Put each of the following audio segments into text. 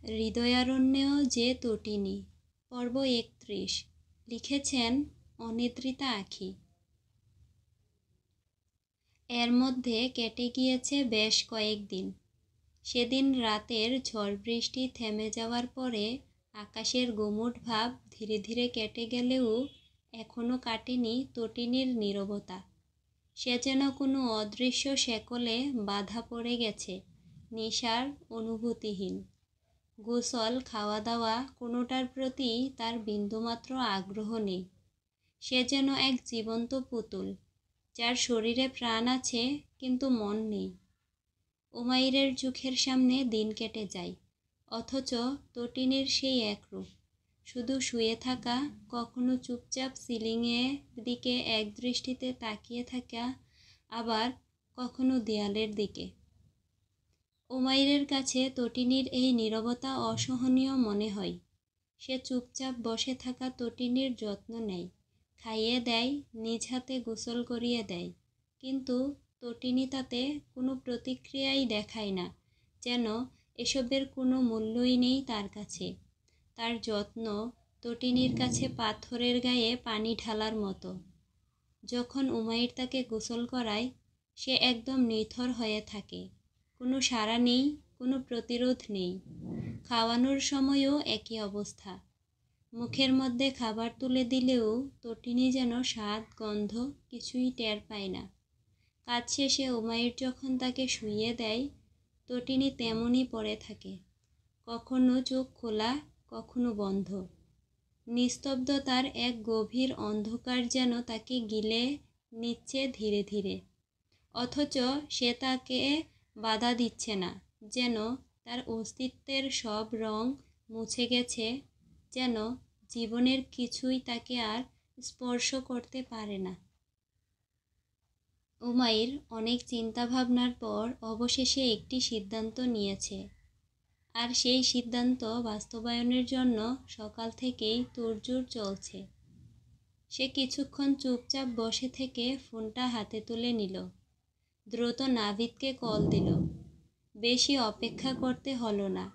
হৃদয়ারণ্যেও যে তটিনী, পর্ব ৩১। লিখেছেন অনিদ্রিতা আখি। এর মধ্যে কেটে গিয়েছে বেশ কয়েকদিন। সেদিন রাতের ঝড় বৃষ্টি থেমে যাওয়ার পরে আকাশের গুমুট ভাব ধীরে ধীরে কেটে গেলেও এখনও কাটেনি তটিনীর নীরবতা। সে যেন কোনো অদৃশ্য শেকলে বাঁধা পড়ে গেছে, নিশার অনুভূতিহীন। গোসল, খাওয়া দাওয়া কোনোটার প্রতি তার বিন্দুমাত্র আগ্রহ নেই। সে যেন এক জীবন্ত পুতুল, যার শরীরে প্রাণ আছে কিন্তু মন নেই। উমাইরের চোখের সামনে দিন কেটে যায়, অথচ তটিনীর সেই একরূপ, শুধু শুয়ে থাকা, কখনো চুপচাপ সিলিংয়ের দিকে এক দৃষ্টিতে তাকিয়ে থাকা, আবার কখনো দেয়ালের দিকে। উমাইরের কাছে তটিনীর এই নীরবতা অসহনীয় মনে হয়। সে চুপচাপ বসে থাকা তটিনীর যত্ন নেয়, খাইয়ে দেয়, নিজ হাতে গোসল করিয়ে দেয়, কিন্তু তটিনী তাতে কোনো প্রতিক্রিয়াই দেখায় না, যেন এসবের কোনো মূল্যই নেই তার কাছে। তার যত্ন তটিনীর কাছে পাথরের গায়ে পানি ঢালার মতো। যখন উমাইর তাকে গোসল করায়, সে একদম নিথর হয়ে থাকে, কোনো সাড়া নেই, কোনো প্রতিরোধ নেই। খাওয়ানোর সময়ও একই অবস্থা। মুখের মধ্যে খাবার তুলে দিলেও তটিনী যেন স্বাদ, গন্ধ কিছুই টের পায় না। কাজ শেষে উমাইর যখন তাকে শুইয়ে দেয়, তটিনী তেমনই পড়ে থাকে, কখনো চোখ খোলা, কখনো বন্ধ। নিস্তব্ধতার এক গভীর অন্ধকার যেন তাকে গিলে নিচ্ছে ধীরে ধীরে, অথচ সে তাকে বাধা দিচ্ছে না, যেন তার অস্তিত্বের সব রং মুছে গেছে, যেন জীবনের কিছুই তাকে আর স্পর্শ করতে পারে না। উমাইর অনেক চিন্তা ভাবনার পর অবশেষে একটি সিদ্ধান্ত নিয়েছে, আর সেই সিদ্ধান্ত বাস্তবায়নের জন্য সকাল থেকেই তোড়জোড় চলছে। সে কিছুক্ষণ চুপচাপ বসে থেকে ফোনটা হাতে তুলে নিল, দ্রুত নাভিদকে কল দিল। বেশি অপেক্ষা করতে হলো না।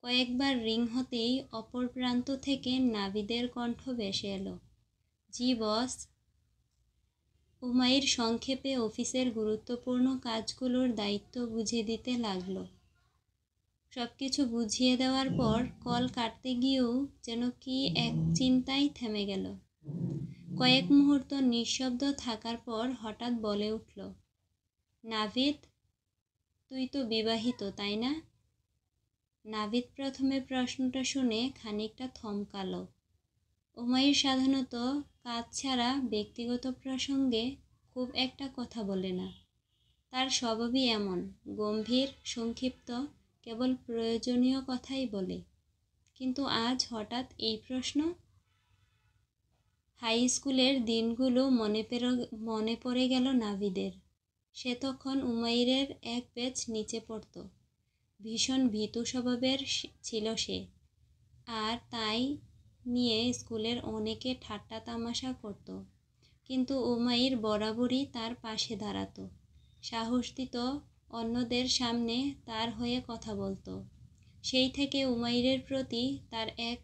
কয়েকবার রিং হতেই অপর প্রান্ত থেকে নাভিদের কণ্ঠ ভেসে এলো, জি বস। উমাইর সংক্ষেপে অফিসের গুরুত্বপূর্ণ কাজগুলোর দায়িত্ব বুঝিয়ে দিতে লাগলো। সবকিছু বুঝিয়ে দেওয়ার পর কল কাটতে গিয়েও যেন কি এক চিন্তায় থেমে গেল। কয়েক মুহূর্ত নিঃশব্দ থাকার পর হঠাৎ বলে উঠল, নাভিদ, তুই তো বিবাহিত, তাই না? নাভিদ প্রথমে প্রশ্নটা শুনে খানিকটা থমকালো। উমাইর সাধারণত কাজ ছাড়া ব্যক্তিগত প্রসঙ্গে খুব একটা কথা বলে না। তার স্বভাবই এমন, গম্ভীর, সংক্ষিপ্ত, কেবল প্রয়োজনীয় কথাই বলে। কিন্তু আজ হঠাৎ এই প্রশ্ন। হাই স্কুলের দিনগুলো মনে পড়ে গেল নাভিদের। সে তখন উমাইরের এক পেজ নিচে পড়ত। ভীষণ ভীতু স্বভাবের ছিল সে, আর তাই নিয়ে স্কুলের অনেকে ঠাট্টা তামাশা করত। কিন্তু উমাইর বরাবরই তার পাশে দাঁড়াতো, সাহস দিত, অন্যদের সামনে তার হয়ে কথা বলতো। সেই থেকে উমাইরের প্রতি তার এক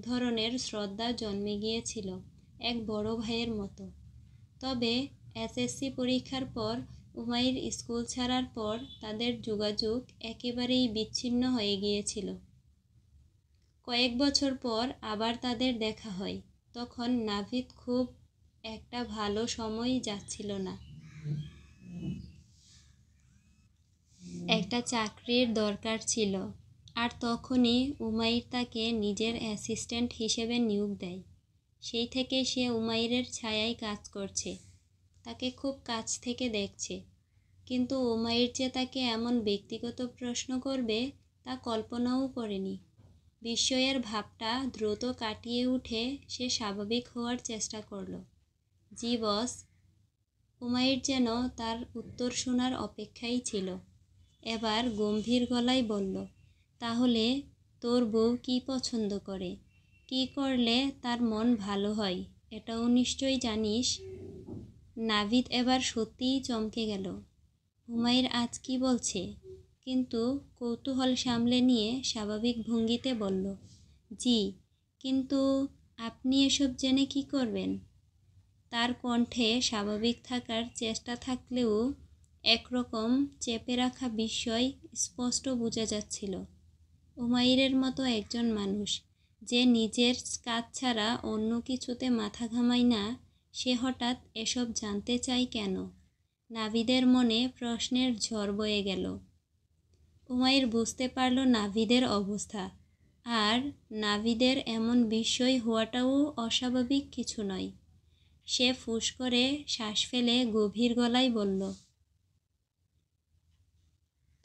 ধরনের শ্রদ্ধা জন্মে গিয়েছিল, এক বড় ভাইয়ের মতো। তবে এসএসসি পরীক্ষার পর উমাইর স্কুল ছাড়ার পর তাদের যোগাযোগ একেবারেই বিচ্ছিন্ন হয়ে গিয়েছিল। কয়েক বছর পর আবার তাদের দেখা হয়। তখন নাভিদ খুব একটা ভালো সময় যাচ্ছিল না। একটা চাকরির দরকার ছিল, আর তখনই উমাইর তাকে নিজের অ্যাসিস্ট্যান্ট হিসেবে নিয়োগ দেয়। সেই থেকে সে উমাইরের ছায়ায় কাজ করছে, তাকে খুব কাছ থেকে দেখছে। কিন্তু উমাইর যে তাকে এমন ব্যক্তিগত প্রশ্ন করবে তা কল্পনাও করেনি। বিস্ময়ের ভাবটা দ্রুত কাটিয়ে উঠে সে স্বাভাবিক হওয়ার চেষ্টা করল। জি বস। উমাইর যেন তার উত্তর শোনার অপেক্ষায় ছিল। এবার গম্ভীর গলায় বলল, তাহলে তোর বউ কি পছন্দ করে, কি করলে তার মন ভালো হয়, এটাও নিশ্চয়ই জানিস? নাভিদ এবার সত্যিই চমকে গেল। উমাইর আজ কি বলছে? কিন্তু কৌতূহল সামলে নিয়ে স্বাভাবিক ভঙ্গিতে বলল, জি, কিন্তু আপনি এসব জেনে কি করবেন? তার কণ্ঠে স্বাভাবিক থাকার চেষ্টা থাকলেও একরকম চেপে রাখা বিস্ময় স্পষ্ট বোঝা যাচ্ছিল। উমাইরের মতো একজন মানুষ যে নিজের কাজ ছাড়া অন্য কিছুতে মাথা ঘামায় না, সে হঠাৎ এসব জানতে চায় কেন? নাভিদের মনে প্রশ্নের ঝড় বয়ে গেল। উমাইর বুঝতে পারল নাভিদের অবস্থা, আর নাভিদের এমন বিস্ময় হওয়াটাও অস্বাভাবিক কিছু নয়। সে ফুঁস করে শ্বাস ফেলে গভীর গলায় বলল,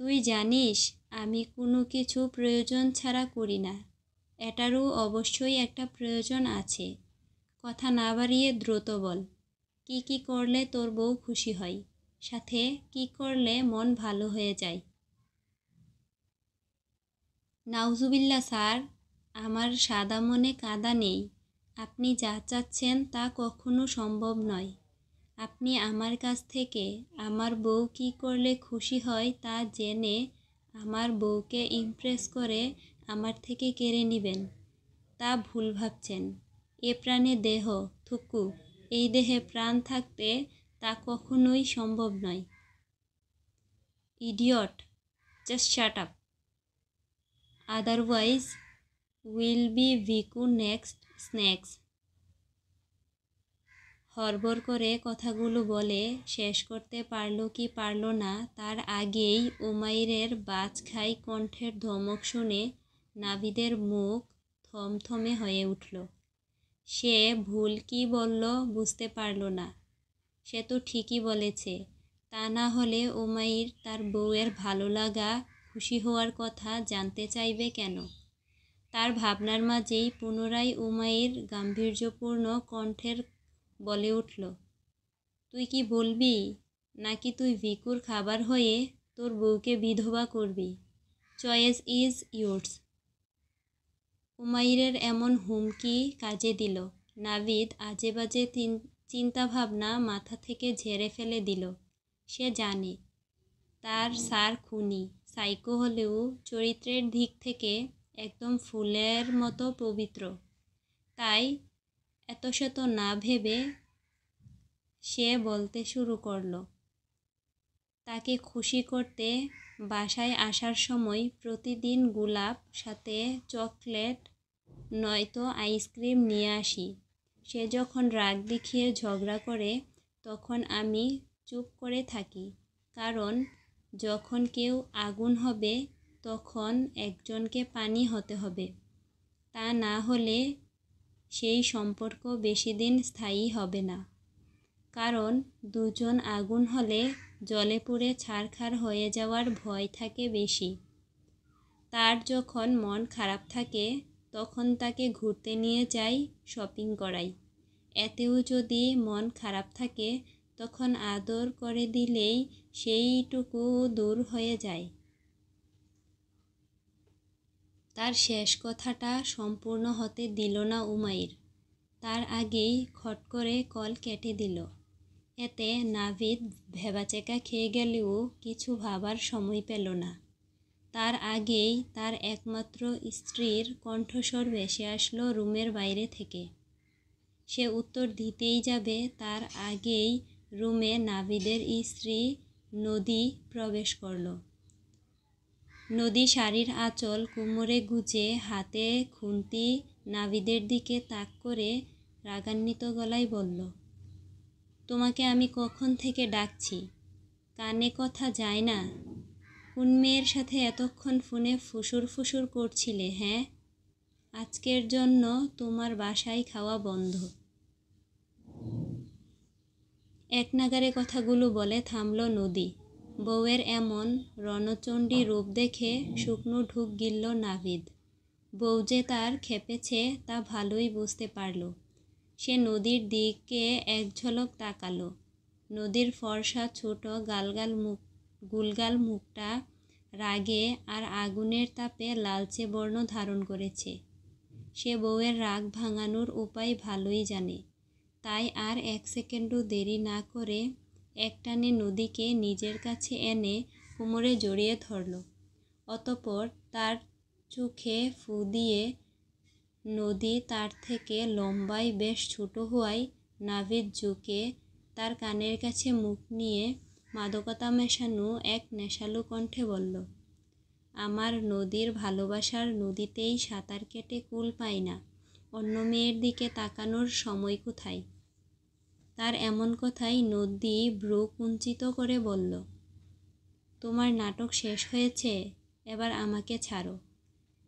তুই জানিস আমি কোনো কিছু প্রয়োজন ছাড়া করি না। এটারও অবশ্যই একটা প্রয়োজন আছে। কথা না বাড়িয়ে দ্রুত বল, কি কি করলে তোর বউ খুশি হয়, সাথে কি করলে মন ভালো হয়ে যায়? নাউজুবিল্লাহ স্যার, আমার সাদা মনে কাদা নেই। আপনি যা চাচ্ছেন তা কখনো সম্ভব নয়। আপনি আমার কাছ থেকে আমার বউ কী করলে খুশি হয় তা জেনে আমার বউকে ইমপ্রেস করে আমার থেকে কেড়ে নেবেন, তা ভুল ভাবছেন। এ প্রাণে দেহ, থুকু, এই দেহে প্রাণ থাকতে তা কখনোই সম্ভব নয়। Idiot, just shut up, otherwise will be Viku next snacks. হড়বড় করে কথাগুলো বলে শেষ করতে পারল কি পারল না, তার আগেই উমাইরের বাজখাই কণ্ঠের ধমক শুনে নাভিদের মুখ থমথমে হয়ে উঠল। সে ভুল কি বলল বুঝতে পারল না। সে তো ঠিকই বলেছে, তা না হলে উমাইর তার বউয়ের ভালো লাগা, খুশি হওয়ার কথা জানতে চাইবে কেন? তার ভাবনার মাঝেই পুনরায় উমাইর গাম্ভীর্যপূর্ণ কণ্ঠের বলে উঠল, তুই কি বলবি, নাকি তুই ভিকুর খাবার হয়ে তোর বউকে বিধবা করবি? Choice is yours. উমাইরের এমন হুমকি কাজে দিল। নাভিদ আজেবাজে চিন্তাভাবনা মাথা থেকে ঝেড়ে ফেলে দিল। সে জানে তার স্যার খুনি, সাইকো হলেও চরিত্রের দিক থেকে একদম ফুলের মতো পবিত্র। তাই এতশত না ভেবে সে বলতে শুরু করল, তাকে খুশি করতে বাসায় আসার সময় প্রতিদিন গোলাপ, সাথে চকলেট নয়তো আইসক্রিম নিয়ে আসি। সে যখন রাগ দেখিয়ে ঝগড়া করে তখন আমি চুপ করে থাকি, কারণ যখন কেউ আগুন হবে তখন একজনকে পানি হতে হবে। তা না হলে সেই সম্পর্ক বেশি দিন স্থায়ী হবে না। কারণ দুজন আগুন হলে জ্বলে পুড়ে ছারখার হয়ে যাওয়ার ভয় থাকে বেশি। তার যখন মন খারাপ থাকে তখন তাকে ঘুরতে নিয়ে যাই, শপিং করাই। এতেও যদি মন খারাপ থাকে তখন আদর করে দিলেই সেইটুকু দূর হয়ে যায়। তার শেষ কথাটা সম্পূর্ণ হতে দিল না উমাইর। তার আগেই খট করে কল কেটে দিল। এতে নাভিদ ভেবাচেকা খেয়ে গেলেও কিছু ভাবার সময় পেল না। তার আগেই তার একমাত্র স্ত্রীর কণ্ঠস্বর ভেসে আসলো রুমের বাইরে থেকে। সে উত্তর দিতেই যাবে তার আগেই রুমে নাভিদের স্ত্রী নদী প্রবেশ করল। নদী শাড়ির আঁচল কোমরে গুজে, হাতে খুন্তি, নাভিদের দিকে তাক করে রাগান্বিত গলায় বলল, তোমাকে আমি কখন থেকে ডাকছি, কানে কথা যায় না? কোন মেয়ের সাথে এতক্ষণ ফোনে ফুসুর ফুসুর করছিলে? হ্যাঁ, আজকের জন্য তোমার বাসায় খাওয়া বন্ধ। এক নাগারে কথাগুলো বলে থামল নদী। বউয়ের এমন রণচণ্ডী রূপ দেখে শুকনো ঢুক গিলল নাভিদ। বউ যে তার খেপেছে তা ভালোই বুঝতে পারল। সে নদীর দিকে এক ঝলক তাকালো। নদীর ফর্সা ছোট গুলগাল মুখটা রাগে আর আগুনের তাপে লালচে বর্ণ ধারণ করেছে। সে বউয়ের রাগ ভাঙানোর উপায় ভালোই জানে। তাই আর এক সেকেন্ডও দেরি না করে একটানে নদীকে নিজের কাছে এনে কোমরে জড়িয়ে ধরল। অতঃপর তার চোখে ফু দিয়ে নদী তার থেকে লম্বায় বেশ ছোট হওয়ায় নাভিদ ঝুঁকে তার কানের কাছে মুখ নিয়ে মাদকতা মেশানো এক নেশালু কণ্ঠে বলল, আমার নদীর ভালোবাসার নদীতেই সাঁতার কেটে কুল পাই না, অন্য মেয়ের দিকে তাকানোর সময় কোথায়? তার এমন কথায় নদী ভ্রু কুঞ্চিত করে বলল, তোমার নাটক শেষ হয়েছে, এবার আমাকে ছাড়ো।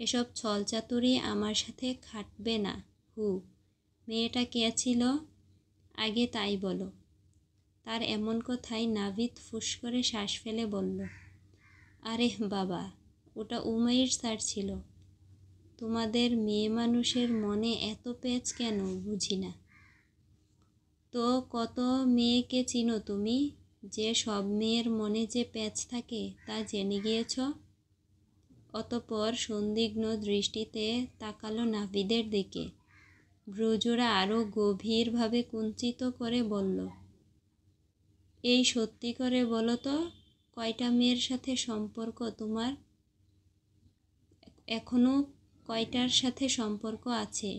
এসব ছলচাতুরি আমার সাথে খাটবে না। মেয়েটা কে ছিল? আগে তাই বলো। তার এমন কথায় নাভিদ ফুঁস করে শ্বাস ফেলে বলল, আরে বাবা, ওটা উমাইর স্যার ছিল। তোমাদের মেয়ে মানুষের মনে এত পেঁচ কেন বুঝি না। তো কত মেয়েকে চিনো তুমি, যে সব মেয়ের মনে যে পেঁচ থাকে তা জেনে গিয়েছ? অতঃপর সন্দিগ্ধ দৃষ্টিতে তাকালো নাভিদের দিকে। ভ্রুজোড়া আরও গভীরভাবে কুঞ্চিত করে বলল, এই সত্যি করে বলো তো, কয়টা মেয়ের সাথে সম্পর্ক তোমার? এখনো কয়টার সাথে সম্পর্ক আছে?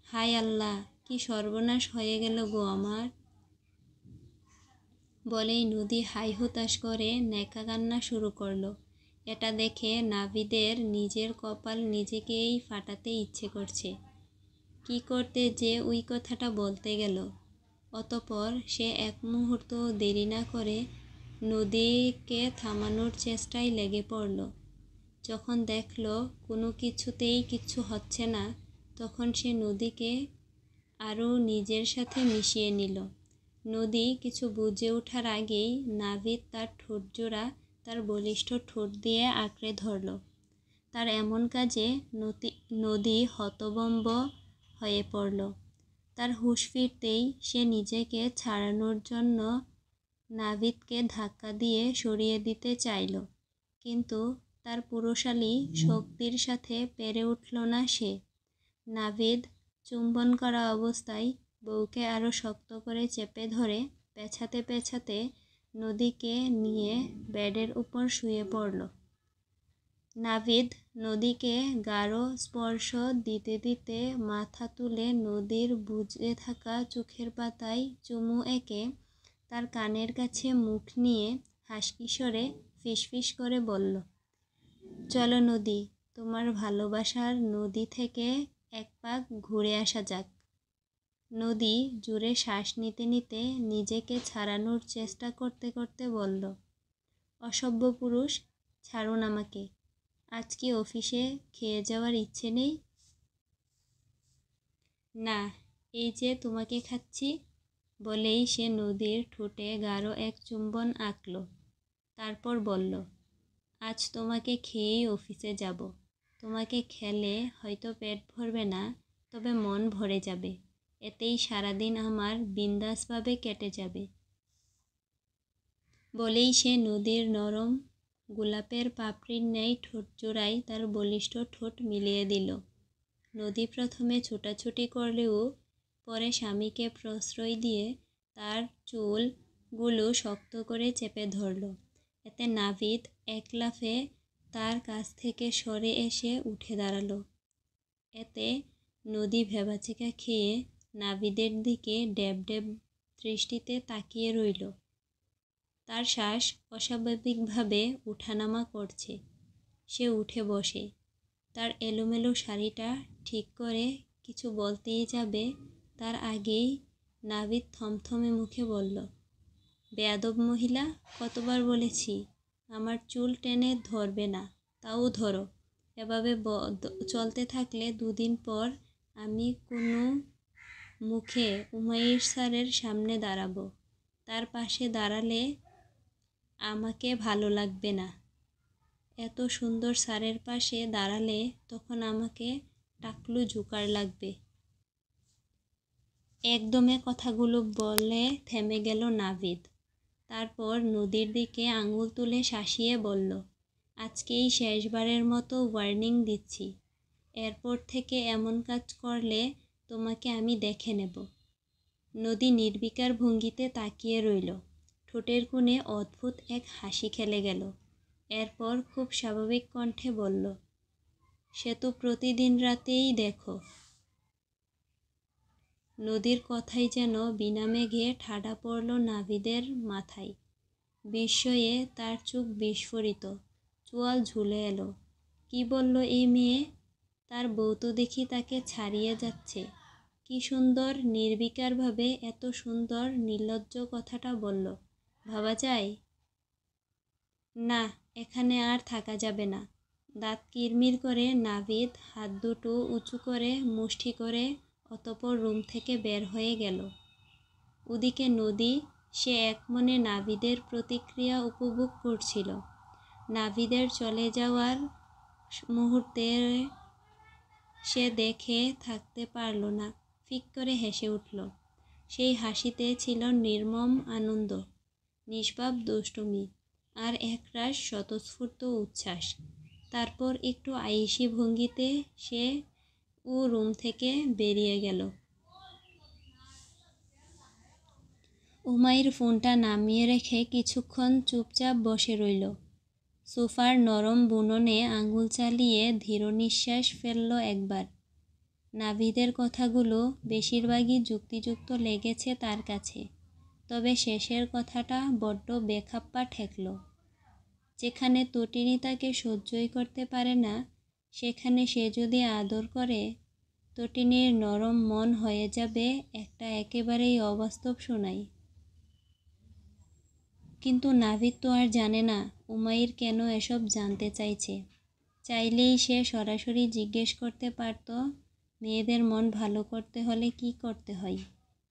হায় আল্লাহ, কি সর্বনাশ হয়ে গেল গো আমার। বলেই নদী হাই হুতাশ করে নেকা কান্না শুরু করলো। এটা দেখে নাভিদের নিজের কপাল নিজেকেই ফাটাতে ইচ্ছে করছে। কি করতে যে ওই কথাটা বলতে গেল। অতঃপর সে এক মুহূর্ত দেরি না করে নদীকে থামানোর চেষ্টায় লেগে পড়ল। যখন দেখল কোনো কিছুতেই কিচ্ছু হচ্ছে না, তখন সে নদীকে আরও নিজের সাথে মিশিয়ে নিল। নদী কিছু বুঝে ওঠার আগেই নাভিদ তার ঠোঁটজোড়া তার বলিষ্ঠ ঠোঁট দিয়ে আঁকড়ে ধরল। তার এমন কাজে নদী হতভম্ব হয়ে পড়ল। তার হুঁশ ফিরতেই সে নিজেকে ছাড়ানোর জন্য নাভিদকে ধাক্কা দিয়ে সরিয়ে দিতে চাইল, কিন্তু তার পুরুষালী শক্তির সাথে পেরে উঠল না সে। নাভিদ চুম্বন করা অবস্থায় বউকে আরও শক্ত করে চেপে ধরে পেছাতে পেছাতে নদীকে নিয়ে বেডের উপর শুয়ে পড়ল। নাভিদ নদীকে গাঢ় স্পর্শ দিতে দিতে মাথা তুলে নদীর বুজে থাকা চোখের পাতায় চুমু এঁকে তার কানের কাছে মুখ নিয়ে হাসকিশোরে ফিসফিস করে বলল, চলো নদী, তোমার ভালোবাসার নদী থেকে এক পাক ঘুরে আসা যাক। নদী জোরে শ্বাস নিতে নিতে নিজেকে ছাড়ানোর চেষ্টা করতে করতে বলল, অসভ্য পুরুষ, ছাড়ুন আমাকে। আজ কি অফিসে খেয়ে যাওয়ার ইচ্ছে নেই? না, এই যে তোমাকে খাচ্ছি। বলেই সে নদীর ঠোঁটে গাঢ় এক চুম্বন আঁকল। তারপর বলল, আজ তোমাকে খেয়েই অফিসে যাব। তোমাকে খেলে হয়তো পেট ভরবে না, তবে মন ভরে যাবে। এতেই সারাদিন আমার বিন্দাসভাবে কেটে যাবে। বলেই সে নদীর নরম গোলাপের পাপড়ির ন্যায় ঠোঁটজোড়ায় তার বলিষ্ঠ ঠোঁট মিলিয়ে দিল। নদী প্রথমে ছোটাছুটি করলেও পরে স্বামীকে প্রশ্রয় দিয়ে তার চুলগুলো শক্ত করে চেপে ধরল। এতে নাভিদ এক লাফে তার কাছ থেকে সরে এসে উঠে দাঁড়ালো। এতে নদী ভেবাচেকা খেয়ে নাভিদের দিকে ড্যাব ড্যাব দৃষ্টিতে তাকিয়ে রইল। তার শ্বাস অস্বাভাবিকভাবে ওঠানামা করছে। সে উঠে বসে তার এলোমেলো শাড়িটা ঠিক করে কিছু বলতেই যাবে, তার আগেই নাভিদ থমথমে মুখে বলল, বেয়াদব মহিলা, কতবার বলেছি আমার চুল টেনে ধরবে না, তাও ধরো। এভাবে চলতে থাকলে দুদিন পর আমি কোনো মুখে উমাইর স্যারের সামনে দাঁড়াবো। তার পাশে দাঁড়ালে আমাকে ভালো লাগবে না। এত সুন্দর স্যারের পাশে দাঁড়ালে তখন আমাকে টাকলু জোকার লাগবে। একদমে কথাগুলো বলে থেমে গেল নাভিদ। তারপর নদীর দিকে আঙুল তুলে শাসিয়ে বলল, আজকেই শেষবারের মতো ওয়ার্নিং দিচ্ছি। এরপর থেকে এমন কাজ করলে তোমাকে আমি দেখে নেব। নদী নির্বিকার ভঙ্গিতে তাকিয়ে রইল। ঠোঁটের কোণে অদ্ভুত এক হাসি খেলে গেল। এরপর খুব স্বাভাবিক কণ্ঠে বলল, সে তো প্রতিদিন রাতেই দেখো। নদীর কথাই যেন বিনা মেঘে ঠাডা পড়ল নাভিদের মাথায়। বিস্ময়ে তার চোখ বিস্ফোরিত, চোয়াল ঝুলে এলো। কি বলল এই মেয়ে? তার বউ তো দেখি তাকে ছাড়িয়ে যাচ্ছে। কি সুন্দর নির্বিকারভাবে এত সুন্দর নির্লজ্জ কথাটা বলল, ভাবা যায়? না, এখানে আর থাকা যাবে না। দাঁত কিরমির করে নাভিদ হাত দুটো উঁচু করে মুষ্টি করে অতঃপর রুম থেকে বের হয়ে গেল। ওদিকে নদী, সে একমনে নাভিদের প্রতিক্রিয়া উপভোগ করছিল। নাভিদের চলে যাওয়ার মুহূর্তে সে দেখে থাকতে পারল না, ফিক করে হেসে উঠল। সেই হাসিতে ছিল নির্মম আনন্দ, নিষ্পাপ দুষ্টুমি আর একরাশ স্বতঃস্ফূর্ত উচ্ছ্বাস। তারপর একটু আয়েশি ভঙ্গিতে সে রুম থেকে বেরিয়ে গেল। উমাইর ফোনটা নামিয়ে রেখে কিছুক্ষণ চুপচাপ বসে রইল। সোফার নরম বুননে আঙুল চালিয়ে ধীর নিঃশ্বাস ফেলল একবার। নাভিদের কথাগুলো বেশিরভাগই যুক্তিযুক্ত লেগেছে তার কাছে, তবে শেষের কথাটা বড্ড বেখাপ্পা ঠেকল। যেখানে তটিনী তাকে সহ্যই করতে পারে না, সেখানে সে যদি আদর করে, তটিনীর নরম মন হয়ে যাবে একটা একেবারেই অবাস্তব শোনাই। কিন্তু নাভিদ তো আর জানে না উমাইর কেন এসব জানতে চাইছে। চাইলেই সে সরাসরি জিজ্ঞেস করতে পারত, মেয়েদের মন ভালো করতে হলে কি করতে হয়,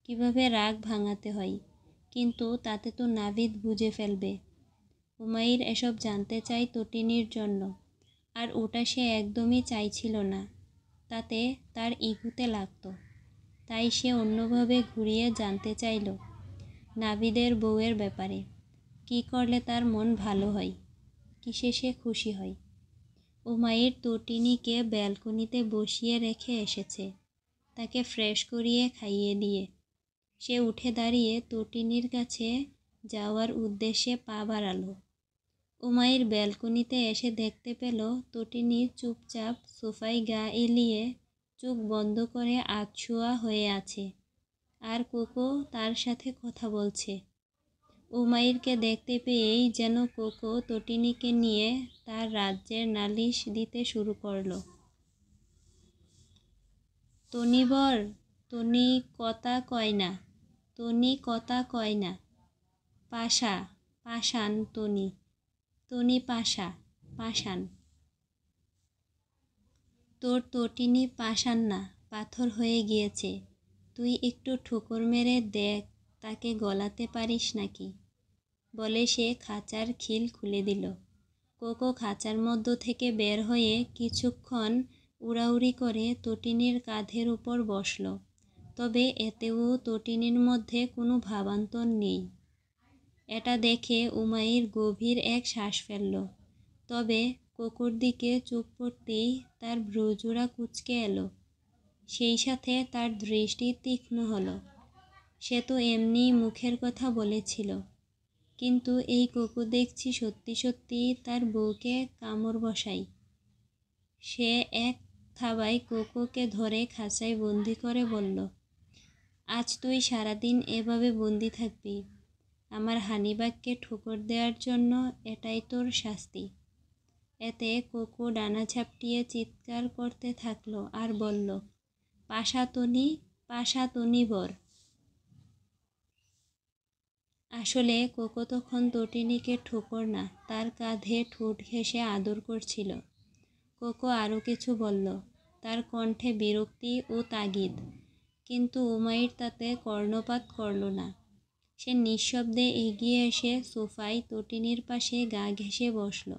কিভাবে রাগ ভাঙাতে হয়। কিন্তু তাতে তো নাভিদ বুঝে ফেলবে উমাইর এসব জানতে চাই তটিনীর জন্য, আর ওটা সে একদমই চাইছিল না। তাতে তার ইগুতে লাগতো। তাই সে অন্যভাবে ঘুরিয়ে জানতে চাইল নাভিদের বউয়ের ব্যাপারে, কি করলে তার মন ভালো হয়, কিসে সে খুশি হয়। উমাইর তটিনীকে ব্যালকনিতে বসিয়ে রেখে এসেছে, তাকে ফ্রেশ করিয়ে খাইয়ে দিয়ে। সে উঠে দাঁড়িয়ে তটিনীর কাছে যাওয়ার উদ্দেশ্যে পা বাড়ালো। উমাইর ব্যালকনিতে এসে দেখতে পেল তটিনী চুপচাপ সোফায় গা এলিয়ে চোখ বন্ধ করে আধশোয়া হয়ে আছে, আর কোকো তার সাথে কথা বলছে। উমাইরকে দেখতে পেয়েই যেন কোকো তটিনীকে নিয়ে তার রাজ্যের নালিশ দিতে শুরু করল। তনিবর, তনি কথা কয় না, তনি কথা কয় না, পাশা পাশান তনি, তনি পাশা পাশান। তোর তটিনী পাষাণ না, পাথর হয়ে গিয়েছে। তুই একটু ঠোকর মেরে দেখ তাকে গলাতে পারিস নাকি, বলে সে খাঁচার খিল খুলে দিল। কোকো খাঁচার মধ্য থেকে বের হয়ে কিছুক্ষণ উড়াউড়ি করে তটিনীর কাঁধের উপর বসল। তবে এতেও তটিনীর মধ্যে কোনো ভাবান্তর নেই। এটা দেখে উমাইর গভীর এক শ্বাস ফেলল। তবে কোকোর দিকে চোখ পড়তেই তার ভ্রুজোড়া কুঁচকে এলো, সেই সাথে তার দৃষ্টি তীক্ষ্ণ হলো। সে তো এমনিই মুখের কথা বলেছিল, কিন্তু এই কোকো দেখছি সত্যি সত্যি তার বউকে কামড় বসায়। সে এক থাবায় কোকোকে ধরে খাঁচায় বন্দি করে বলল, আজ তুই সারাদিন এভাবে বন্দি থাকবি। আমার হানিবাগকে ঠোকর দেওয়ার জন্য এটাই তোর শাস্তি। এতে কোকো ডানা ঝাপটিয়ে চিৎকার করতে থাকলো আর বলল, পাশা তনি বর। আসলে কোকো তখন তটিনীকে ঠোকর না, তার কাঁধে ঠোঁট ঘেঁষে আদর করছিল। কোকো আরও কিছু বলল, তার কণ্ঠে বিরক্তি ও তাগিদ, কিন্তু উমাইর তাতে কর্ণপাত করল না। সে নিঃশব্দে এগিয়ে এসে সোফায় তটিনীর পাশে গা ঘেঁষে বসল।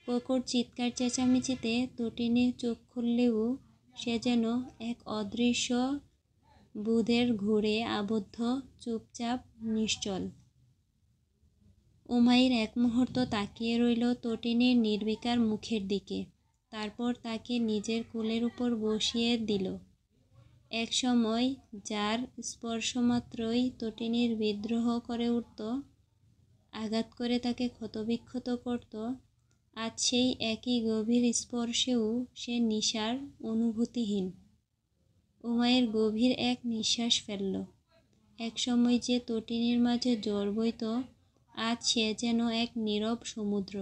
কোকোর চিৎকার চেঁচামেচিতে তটিনীর চোখ খুললেও সে যেন এক অদৃশ্য বুঁদের ঘুরে আবদ্ধ, চুপচাপ, নিশ্চল। উমাইর এক মুহূর্ত তাকিয়ে রইল তটিনীর নির্বিকার মুখের দিকে, তারপর তাকে নিজের কোলের উপর বসিয়ে দিল। এক সময় যার স্পর্শমাত্রই তটিনীর বিদ্রোহ করে উঠত, আঘাত করে তাকে ক্ষতবিক্ষত করত, আজ সেই একই গভীর স্পর্শেও সে নিশার অনুভূতিহীন। উমাইর গভীর এক নিঃশ্বাস ফেলল। একসময় যে তটিনীর মাঝে জ্বর বইত, আজ সে যেন এক নীরব সমুদ্র।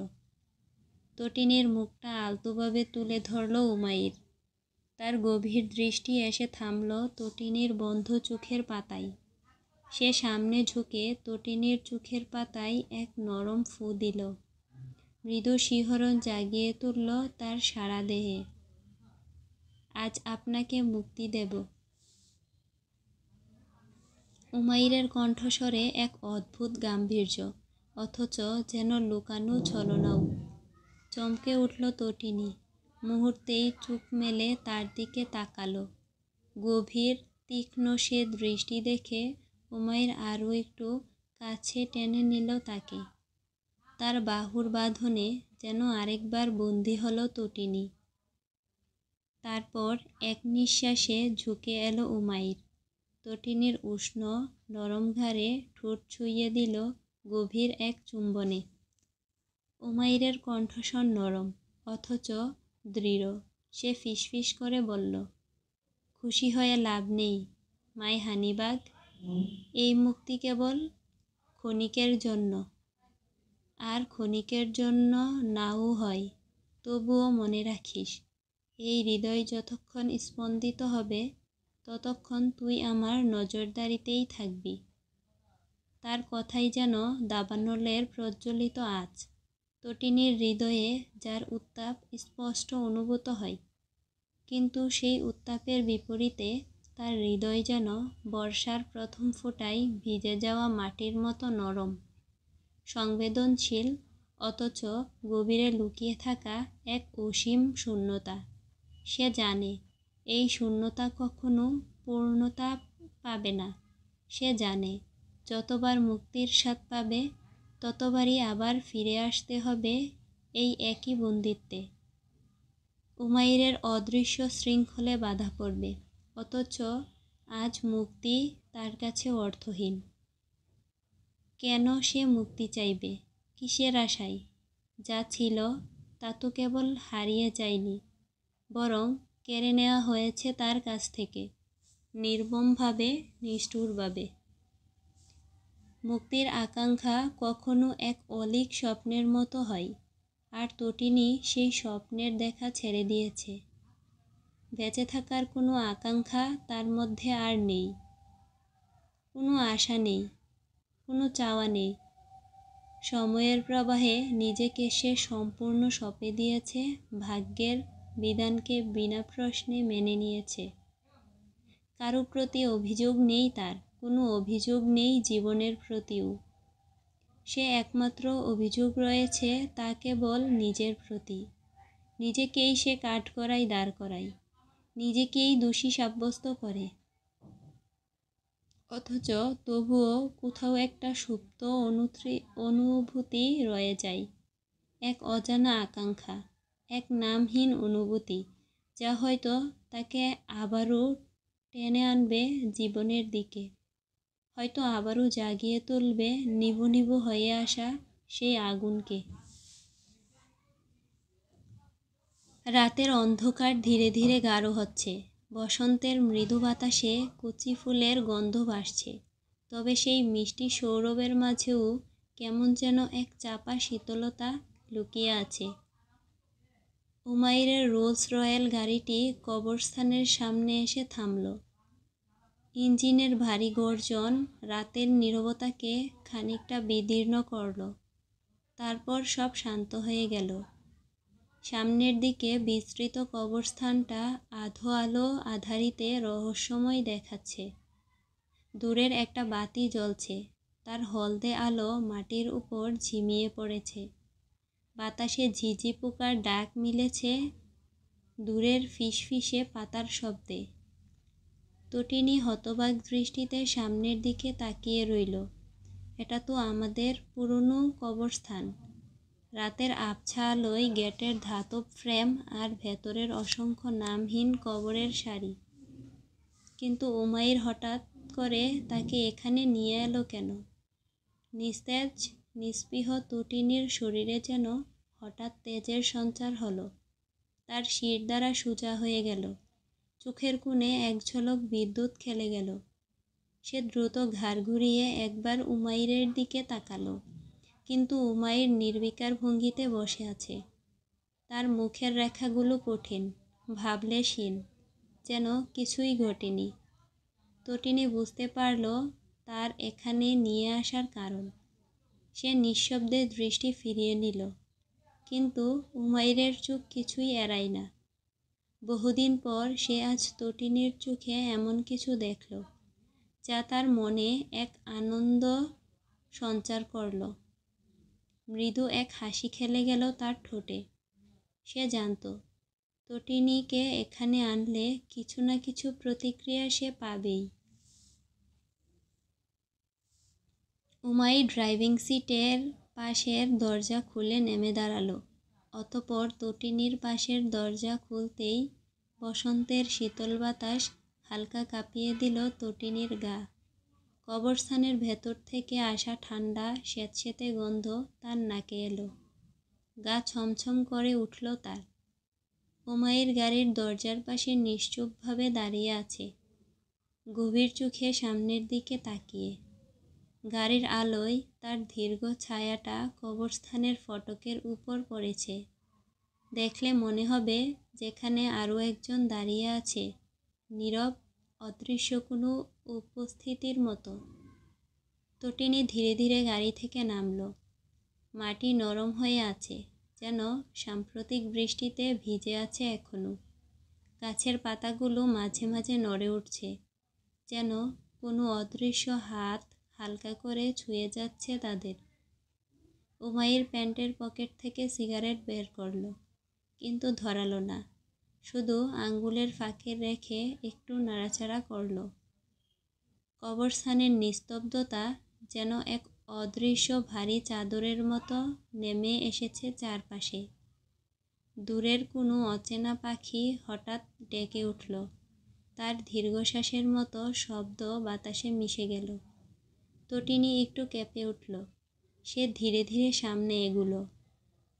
তটিনীর মুখটা আলতোভাবে তুলে ধরল উমাইর। তার গভীর দৃষ্টি এসে থামল তটিনীর বন্ধ চোখের পাতায়। সে সামনে ঝুঁকে তটিনীর চোখের পাতায় এক নরম ফু দিল। মৃদু শিহরণ জাগিয়ে তুলল তার সারা দেহে। আজ আপনাকে মুক্তি দেব। উমাইরের কণ্ঠস্বরে এক অদ্ভুত গাম্ভীর্য, অথচ যেন লুকানো ছলনাও। চমকে উঠল তটিনী। মুহূর্তেই চোখ মেলে তার দিকে তাকালো। গভীর তীক্ষ্ণ সে দৃষ্টি দেখে উমাইর আরও একটু কাছে টেনে নিল তাকে। তার বাহুর বাঁধনে যেন আরেকবার বন্দী হলো তটিনী। তারপর এক নিঃশ্বাসে ঝুঁকে এলো উমাইর। তটিনীর উষ্ণ নরম ঘাড়ে ঠোঁট ছুঁয়ে দিল গভীর এক চুম্বনে। উমাইরের কণ্ঠস্বর নরম, অথচ দৃঢ়। সে ফিসফিস করে বলল, খুশি হয়ে লাভ নেই মাই হানিবাগ। এই মুক্তি কেবল ক্ষণিকের জন্য। আর ক্ষণিকের জন্য নাও হয়, তবুও মনে রাখিস, এই হৃদয় যতক্ষণ স্পন্দিত হবে ততক্ষণ তুই আমার নজরদারিতেই থাকবি। তার কথাই যেন দাবানলের প্রজ্বলিত আঁচ। তটিনীর হৃদয়ে যার উত্তাপ স্পষ্ট অনুভূত হয়, কিন্তু সেই উত্তাপের বিপরীতে তার হৃদয় যেন বর্ষার প্রথম ফোঁটায় ভিজে যাওয়া মাটির মতো নরম, সংবেদনশীল, অথচ গভীরে লুকিয়ে থাকা এক অসীম শূন্যতা। সে জানে এই শূন্যতা কখনো পূর্ণতা পাবে না। সে জানে যতবার মুক্তির স্বাদ পাবে ততবারই আবার ফিরে আসতে হবে এই একই বন্দিত্বে। উমাইরের অদৃশ্য শৃঙ্খলে বাধা পড়বে, অথচ আজ মুক্তি তার কাছে অর্থহীন। কেন সে মুক্তি চাইবে? কিসের আশায়? যা ছিল তা তো কেবল হারিয়ে যায়নি, বরং কেড়ে নেওয়া হয়েছে তার কাছ থেকে, নির্মমভাবে, নিষ্ঠুরভাবে। মুক্তির আকাঙ্ক্ষা কখনো এক অলীক স্বপ্নের মতো হয়, আর তটিনী সেই স্বপ্নের দেখা ছেড়ে দিয়েছে। বেঁচে থাকার কোনো আকাঙ্ক্ষা তার মধ্যে আর নেই। কোনো আশা নেই, কোনো চাওয়া নেই। সময়ের প্রবাহে নিজেকে সে সম্পূর্ণ সঁপে দিয়েছে, ভাগ্যের বিধানকে বিনা প্রশ্নে মেনে নিয়েছে। কারো প্রতি অভিযোগ নেই তার, কোনো অভিযোগ নেই জীবনের প্রতিও। সে একমাত্র অভিযোগ রয়েছে তা কেবল নিজের প্রতি। নিজেকেই সে কাঠগড়ায় দাঁড় করায়, নিজেকেই দোষী সাব্যস্ত করে। অথচ তবুও কোথাও একটা সুপ্ত অনুভূতি রয়ে যায়, এক অজানা আকাঙ্ক্ষা, এক নামহীন অনুভূতি, যা হয়তো তাকে আবারও টেনে আনবে জীবনের দিকে, হয়তো আবারও জাগিয়ে তুলবে নিভু নিভু হয়ে আসা সেই আগুনকে। রাতের অন্ধকার ধীরে ধীরে গাঢ় হচ্ছে। বসন্তের মৃদু বাতাসে কচি ফুলের গন্ধ ভাসছে, তবে সেই মিষ্টি সৌরভের মাঝেও কেমন যেন এক চাপা শীতলতা লুকিয়ে আছে। উমাইরের রোলস রয়েল গাড়িটি কবরস্থানের সামনে এসে থামল। ইঞ্জিনের ভারী গর্জন রাতের নীরবতাকে খানিকটা বিদীর্ণ করল। তারপর সব শান্ত হয়ে গেল। সামনের দিকে বিস্তৃত কবরস্থানটা আধো আলো আধারিতে রহস্যময় দেখাচ্ছে। দূরের একটা বাতি জ্বলছে, তার হলদে আলো মাটির উপর ঝিমিয়ে পড়েছে। বাতাসে ঝিঝি পোকার ডাক মিলেছে দূরের ফিসফিসে পাতার শব্দে। তটিনী হতবাক দৃষ্টিতে সামনের দিকে তাকিয়ে রইল। এটা তো আমাদের পুরনো কবরস্থান। রাতের আবছা আলোয় গেটের ধাতব ফ্রেম আর ভেতরের অসংখ্য নামহীন কবরের সারি। কিন্তু উমাইর হঠাৎ করে তাকে এখানে নিয়ে এলো কেন? নিস্তেজ নিস্পৃহ তটিনীর শরীরে যেন হঠাৎ তেজের সঞ্চার হলো। তার শিরদাঁড়া সোজা হয়ে গেল, চোখের কোণে এক ঝলক বিদ্যুৎ খেলে গেল। সে দ্রুত ঘাড় ঘুরিয়ে একবার উমাইরের দিকে তাকালো, কিন্তু উমাইর নির্বিকার ভঙ্গিতে বসে আছে। তার মুখের রেখাগুলো কঠিন, ভাবলেশহীন, যেন কিছুই ঘটেনি। তটিনী বুঝতে পারল তার এখানে নিয়ে আসার কারণ। সে নিঃশব্দে দৃষ্টি ফিরিয়ে নিল, কিন্তু উমাইরের চোখ কিছুই এড়ায় না। বহুদিন পর সে আজ তটিনীর চোখে এমন কিছু দেখল যা তার মনে এক আনন্দ সঞ্চার করল। মৃদু এক হাসি খেলে গেল তার ঠোঁটে। সে জানত তটিনীকে এখানে আনলে কিছু না কিছু প্রতিক্রিয়া সে পাবেই। উমাইর ড্রাইভিং সিটের পাশের দরজা খুলে নেমে দাঁড়ালো। অতঃপর তটিনীর পাশের দরজা খুলতেই বসন্তের শীতল বাতাস হালকা কাঁপিয়ে দিল তটিনীর গা। কবরস্থানের ভেতর থেকে আসা ঠান্ডা স্যাঁতসেঁতে গন্ধ তার নাকে এলো। গা ছমছম করে উঠল তার। উমাইর গাড়ির দরজার পাশে নিশ্চুপভাবে দাঁড়িয়ে আছে, গভীর চোখে সামনের দিকে তাকিয়ে। গাড়ির আলোয় তার দীর্ঘ ছায়াটা কবরস্থানের ফটকের উপর পড়েছে। দেখলে মনে হবে যেখানে আরও একজন দাঁড়িয়ে আছে, নীরব, অদৃশ্য কোনো উপস্থিতির মতো। তটিনী ধীরে ধীরে গাড়ি থেকে নামল। মাটি নরম হয়ে আছে, যেন সাম্প্রতিক বৃষ্টিতে ভিজে আছে এখনো। গাছের পাতাগুলো মাঝে মাঝে নড়ে উঠছে, যেন কোনো অদৃশ্য হাত হালকা করে ছুঁয়ে যাচ্ছে তাদের। উমাইর প্যান্টের পকেট থেকে সিগারেট বের করল, কিন্তু ধরালো না, শুধু আঙ্গুলের ফাঁকে রেখে একটু নাড়াচাড়া করল। কবরস্থানের নিস্তব্ধতা যেন এক অদৃশ্য ভারী চাদরের মতো নেমে এসেছে চারপাশে। দূরের কোনো অচেনা পাখি হঠাৎ ডেকে উঠল, তার দীর্ঘশ্বাসের মতো শব্দ বাতাসে মিশে গেল। তটিনী একটু কেঁপে উঠল। সে ধীরে ধীরে সামনে এগুলো।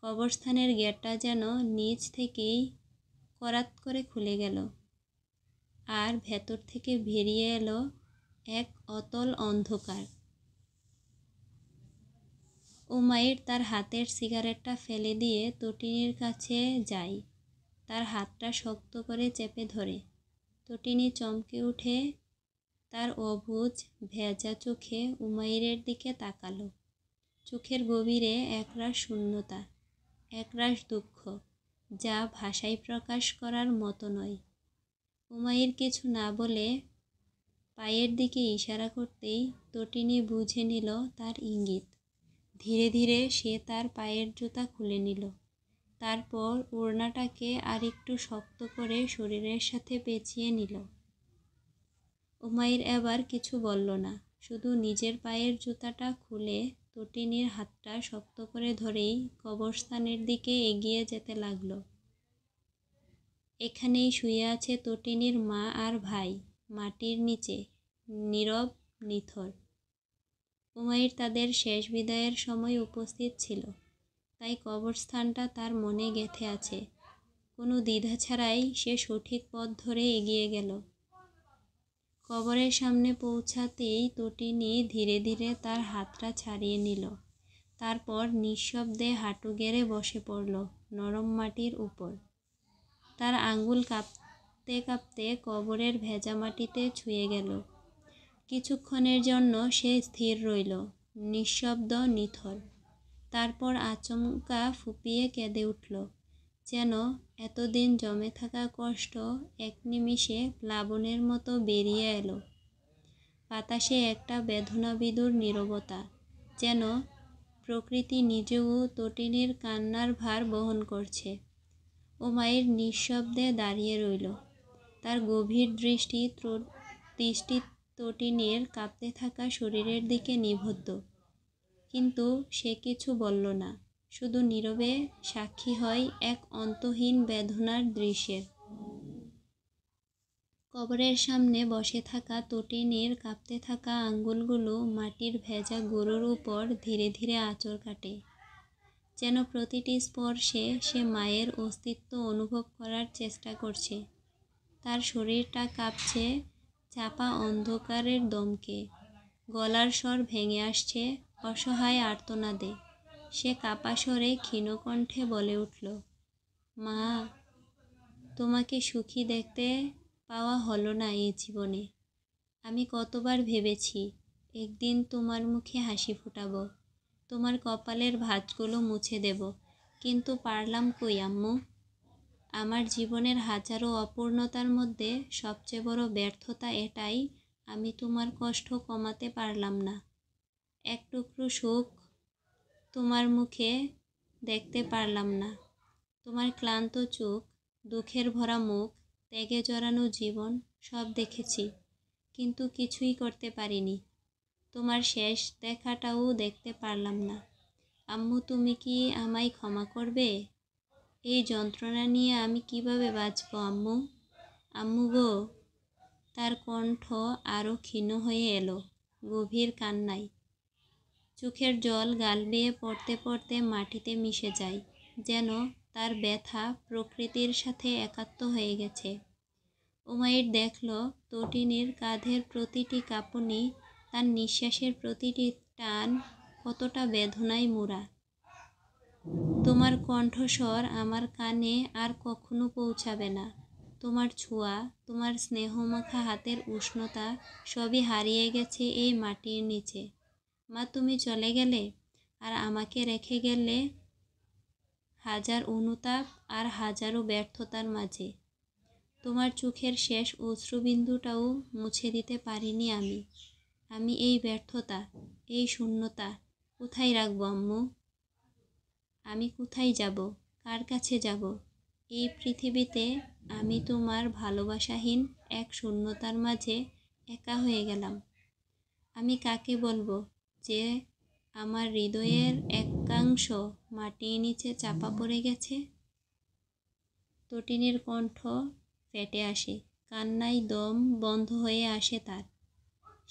কবরস্থানের গেটটা যেন নিচ থেকেই করাত করে খুলে গেল, আর ভেতর থেকে বেরিয়ে এলো এক অতল অন্ধকার। উমাইর তার হাতের সিগারেটটা ফেলে দিয়ে তটিনীর কাছে যায়, তার হাতটা শক্ত করে চেপে ধরে। তটিনী চমকে উঠে তার অবুঝ ভেজা চোখে উমাইরের দিকে তাকালো। চোখের গভীরে একরাশ শূন্যতা, একরাশ দুঃখ, যা ভাষায় প্রকাশ করার মতো নয়। উমাইর কিছু না বলে পায়ের দিকে ইশারা করতেই তটিনী বুঝে নিল তার ইঙ্গিত। ধীরে ধীরে সে তার পায়ের জুতা খুলে নিল। তারপর ওড়নাটাকে আরেকটু শক্ত করে শরীরের সাথে পেঁচিয়ে নিল। উমাইর এবার কিছু বলল না, শুধু নিজের পায়ের জুতাটা খুলে তটিনীর হাতটা শক্ত করে ধরেই কবরস্থানের দিকে এগিয়ে যেতে লাগল। এখানেই শুয়ে আছে তটিনীর মা আর ভাই, মাটির নিচে, নীরব, নিথর। উমাইর তাদের শেষ বিদায়ের সময় উপস্থিত ছিল, তাই কবরস্থানটা তার মনে গেঁথে আছে। কোনো দ্বিধা ছাড়াই সে সঠিক পথ ধরে এগিয়ে গেল। কবরের সামনে পৌঁছাতেই তটিনী ধীরে ধীরে তার হাতটা ছাড়িয়ে নিল। তারপর নিঃশব্দে হাঁটু গেড়ে বসে পড়ল নরম মাটির উপর। তার আঙ্গুল কাঁপতে কাঁপতে কবরের ভেজা মাটিতে ছুঁয়ে গেল। কিছুক্ষণের জন্য সে স্থির রইল, নিঃশব্দ, নিথর। তারপর আচমকা ফুঁপিয়ে কেঁদে উঠল, যেন এতদিন জমে থাকা কষ্ট এক নিমিষে প্লাবনের মতো বেরিয়ে এলো। বাতাসে একটা বেদনাবিধুর নীরবতা, যেন প্রকৃতি নিজেও তটিনীর কান্নার ভার বহন করছে। উমাইর নিঃশব্দে দাঁড়িয়ে রইল, তার গভীর দৃষ্টি তটিনীর কাঁপতে থাকা শরীরের দিকে নিবদ্ধ। কিন্তু সে কিছু বলল না, শুধু নীরবে সাক্ষী হয় এক অন্তহীন বেদনার দৃশ্যের। কবরের সামনে বসে থাকা তটিনীর কাঁপতে থাকা আঙ্গুলগুলো মাটির ভেজা গরুর উপর ধীরে ধীরে আঁচড় কাটে, যেন প্রতিটি স্পর্শে সে মায়ের অস্তিত্ব অনুভব করার চেষ্টা করছে। তার শরীরটা কাঁপছে চাপা অন্ধকারের দমকে, গলার স্বর ভেঙে আসছে অসহায় আর্তনাদে। সে কাঁপা স্বরে ক্ষীণ কণ্ঠে বলে উঠল, মা, তোমাকে সুখী দেখতে পাওয়া হলো না এই জীবনে। আমি কতবার ভেবেছি একদিন তোমার মুখে হাসি ফোটাবো, তোমার কপালের ভাঁজগুলো মুছে দেব, কিন্তু পারলাম কই আম্মু। আমার জীবনের হাজারো অপূর্ণতার মধ্যে সবচেয়ে বড় ব্যর্থতা এটাই, আমি তোমার কষ্ট কমাতে পারলাম না। এক টুকরো সুখ তোমার মুখে দেখতে পারলাম না। তোমার ক্লান্ত চোখ, দুঃখের ভরা মুখ, ত্যাগে জড়ানো জীবন সব দেখেছি, কিন্তু কিছুই করতে পারিনি। তোমার শেষ দেখাটাও দেখতে পারলাম না। আম্মু, তুমি কি আমায় ক্ষমা করবে? এই যন্ত্রণা নিয়ে আমি কিভাবে বাঁচব আম্মু? আম্মু গো। তার কণ্ঠ আরও ক্ষীণ হয়ে এলো গভীর কান্নায়। চোখের জল গাল বেয়ে পড়তে পড়তে মাটিতে মিশে যায়, যেন তার ব্যথা প্রকৃতির সাথে একাত্ম হয়ে গেছে। উমাইর দেখল তটিনীর কাঁধের প্রতিটি কাঁপুনি, তার নিঃশ্বাসের প্রতিটি টান কতটা বেদনায় মোড়া। তোমার কণ্ঠস্বর আমার কানে আর কখনো পৌঁছাবে না। তোমার ছোঁয়া, তোমার স্নেহমাখা হাতের উষ্ণতা সবই হারিয়ে গেছে এই মাটির নিচে। মা, তুমি চলে গেলে, আর আমাকে রেখে গেলে হাজার অনুতাপ আর হাজারো ব্যর্থতার মাঝে। তোমার চোখের শেষ অশ্রুবিন্দুটাও মুছে দিতে পারিনি আমি। আমি এই ব্যর্থতা, এই শূন্যতা কোথায় রাখবো আম্মু? আমি কোথায় যাব? কার কাছে যাব? এই পৃথিবীতে আমি তোমার ভালোবাসাহীন এক শূন্যতার মাঝে একা হয়ে গেলাম। আমি কাকে বলবো যে আমার হৃদয়ের একাংশ মাটির নিচে চাপা পড়ে গেছে? তটিনীর কণ্ঠ ফেটে আসে, কান্নায় দম বন্ধ হয়ে আসে তার।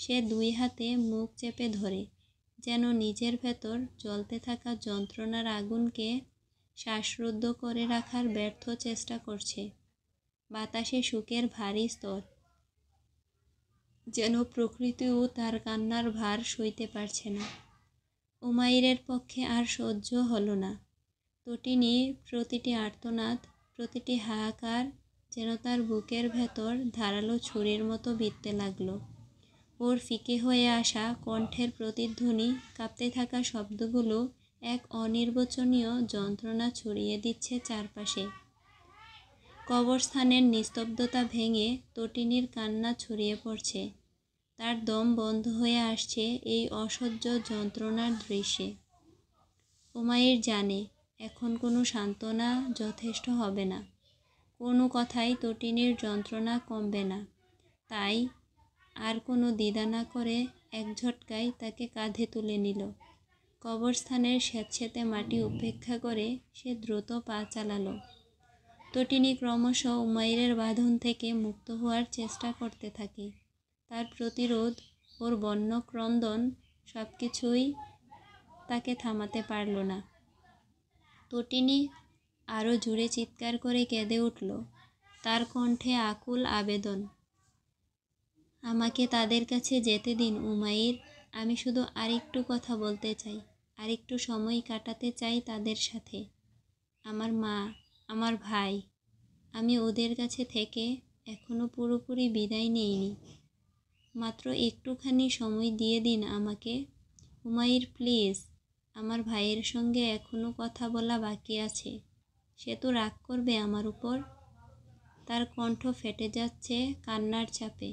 সে দুই হাতে মুখ চেপে ধরে, যেন নিজের ভেতর জ্বলতে থাকা যন্ত্রণার আগুনকে শ্বাসরুদ্ধ করে রাখার ব্যর্থ চেষ্টা করছে। বাতাসে শোকের ভারী স্তর, যেন প্রকৃতিও তার কান্নার ভার সইতে পারছে না। উমাইরের পক্ষে আর সহ্য হলো না। তটিনী প্রতিটি আর্তনাদ, প্রতিটি হাহাকার যেন তার বুকের ভেতর ধারালো ছুরির মতো বিঁধতে লাগলো। ওর ফিকে হয়ে আসা কণ্ঠের প্রতিধ্বনি, কাঁপতে থাকা শব্দগুলো এক অনির্বচনীয় যন্ত্রণা ছড়িয়ে দিচ্ছে চারপাশে। কবরস্থানের নিস্তব্ধতা ভেঙে তটিনীর কান্না ছড়িয়ে পড়ছে। তার দম বন্ধ হয়ে আসছে এই অসহ্য যন্ত্রণার দৃশ্যে। উমাইর জানে এখন কোনো সান্ত্বনা যথেষ্ট হবে না, কোনো কথাই তটিনীর যন্ত্রণা কমবে না। তাই আর কোনো দ্বিধা না করে এক ঝটকায় তাকে কাঁধে তুলে নিল। কবরস্থানের স্যাঁতসেঁতে মাটি উপেক্ষা করে সে দ্রুত পা চালালো। তটিনী ক্রমশ উমাইরের বাঁধন থেকে মুক্ত হওয়ার চেষ্টা করতে থাকে। তার প্রতিরোধ, ওর বন্য সব কিছুই তাকে থামাতে পারল না। তটিনী আরও জোরে চিৎকার করে কেঁদে উঠল, তার কণ্ঠে আকুল আবেদন, আমাকে তাদের কাছে যেতে দিন উমাইর। আমি শুধু আরেকটু কথা বলতে চাই, আরেকটু সময় কাটাতে চাই তাদের সাথে। আমার মা, আমার ভাই, আমি ওদের কাছে থেকে এখনো পুরোপুরি বিদায় নেইনি। মাত্র একটুখানি সময় দিয়ে দিন আমাকে উমাইর, প্লিজ। আমার ভাইয়ের সঙ্গে এখনো কথা বলা বাকি আছে। সে তো রাগ করবে আমার উপর। তার কণ্ঠ ফেটে যাচ্ছে কান্নার চাপে,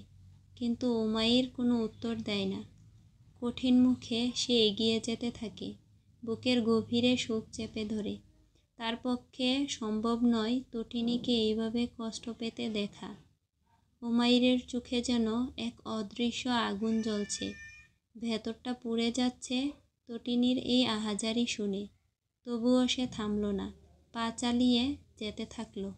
কিন্তু উমাইর কোনো উত্তর দেয় না। কঠিন মুখে সে এগিয়ে যেতে থাকে, বুকের গভীরে শোক চেপে ধরে। তার পক্ষে সম্ভব নয় তটিনীকে এইভাবে কষ্ট পেতে দেখা। উমাইরের চোখে যেন এক অদৃশ্য আগুন জ্বলছে, ভেতরটা পুড়ে যাচ্ছে তটিনীর এই আহাজারি শুনে। তবুও সে থামল না, পা চালিয়ে যেতে থাকলো।